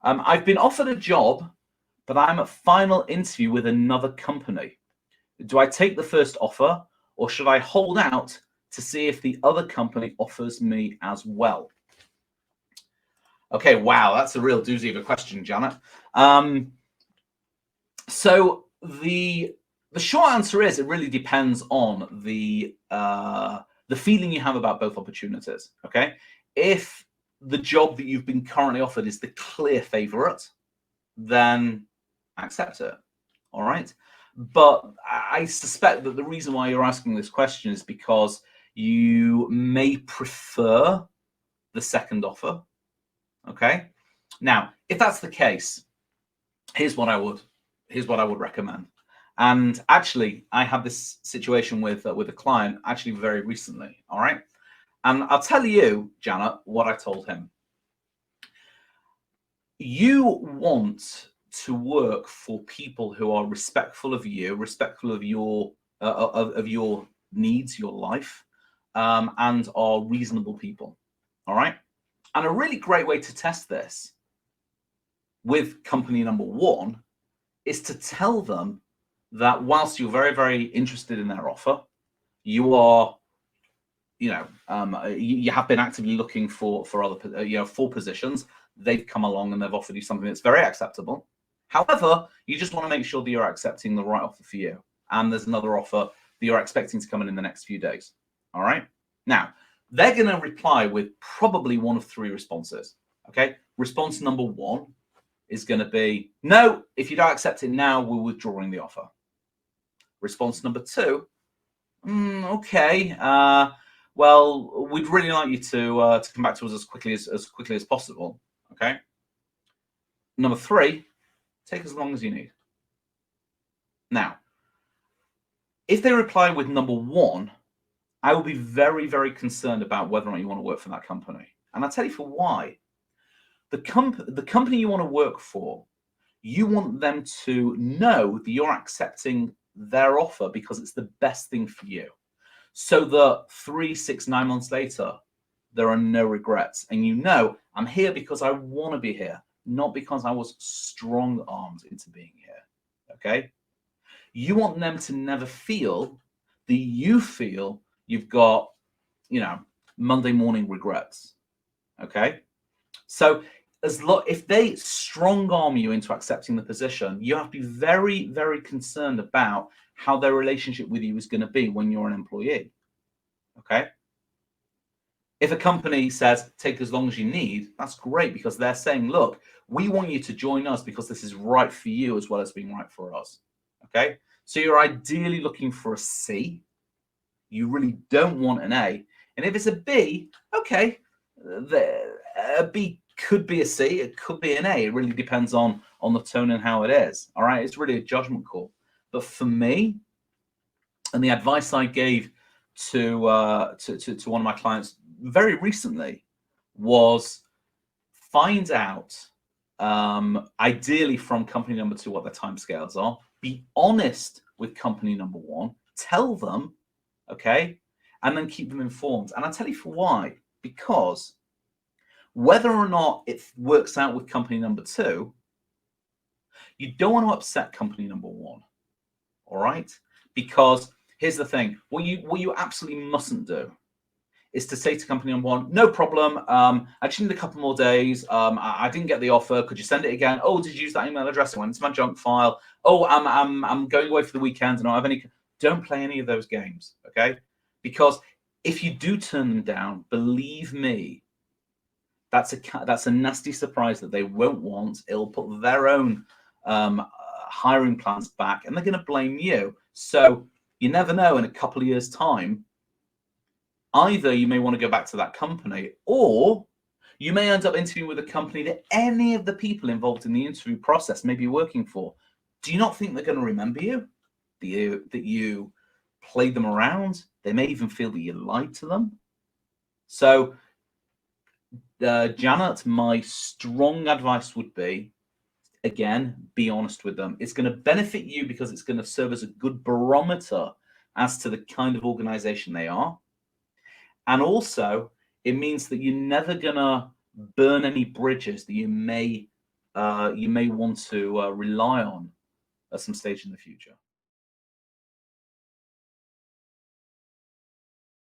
I've been offered a job, but I'm at final interview with another company. Do I take the first offer, or should I hold out to see if the other company offers me as well? Okay, wow, that's a real doozy of a question, Janet. So the short answer is it really depends on the feeling you have about both opportunities. Okay, if the job that you've been currently offered is the clear favorite, then accept it. All right. But I suspect that the reason why you're asking this question is because you may prefer the second offer. Okay. Now, if that's the case, here's what I would recommend. And actually, I had this situation with a client actually very recently. All right. And I'll tell you, Janet, what I told him. You want to work for people who are respectful of you, respectful of your needs, your life, and are reasonable people. All right. And a really great way to test this with company number one is to tell them that whilst you're very, very interested in their offer, you are, you have been actively looking for other, for positions. They've come along and they've offered you something that's very acceptable. However, you just want to make sure that you're accepting the right offer for you. And there's another offer that you're expecting to come in the next few days. All right. Now, they're going to reply with probably one of three responses. Okay. Response number one is going to be, no, if you don't accept it now, we're withdrawing the offer. Response number two, okay. Well, we'd really like you to come back to us as quickly as possible. Okay. Number three, take as long as you need. Now, if they reply with number one, I will be very, very concerned about whether or not you want to work for that company. And I'll tell you for why. The company you want to work for, you want them to know that you're accepting their offer because it's the best thing for you. So that 3, 6, 9 months later, there are no regrets. And I'm here because I want to be here, not because I was strong-armed into being here. Okay? You want them to never feel that you feel you've got, Monday morning regrets. Okay? So if they strong-arm you into accepting the position, you have to be very, very concerned about how their relationship with you is going to be when you're an employee. Okay? If a company says, take as long as you need, that's great because they're saying, look, we want you to join us because this is right for you as well as being right for us. Okay? So you're ideally looking for a C. You really don't want an A. And if it's a B, okay, a B could be a C, it could be an A. It really depends on the tone and how it is. All right, it's really a judgment call. But for me, and the advice I gave to one of my clients very recently was find out, ideally from company number two, what their timescales are. Be honest with company number one. Tell them, okay, and then keep them informed. And I'll tell you for why. Because whether or not it works out with company number two, you don't want to upset company number one. All right? Because here's the thing: what you absolutely mustn't do is to say to company number one, no problem. I just need a couple more days. I didn't get the offer. Could you send it again? Oh, did you use that email address? It went into my junk file. Oh, I'm going away for the weekend and I don't have any. Don't play any of those games, okay? Because if you do turn them down, believe me, that's a nasty surprise that they won't want. It'll put their own hiring plans back, and they're going to blame you. So you never know. In a couple of years' time, either you may want to go back to that company, or you may end up interviewing with a company that any of the people involved in the interview process may be working for. Do you not think they're going to remember you? That you played them around? They may even feel that you lied to them. So, Janet, my strong advice would be, again, be honest with them. It's going to benefit you because it's going to serve as a good barometer as to the kind of organization they are. And also, it means that you're never going to burn any bridges that you may you may want to rely on at some stage in the future.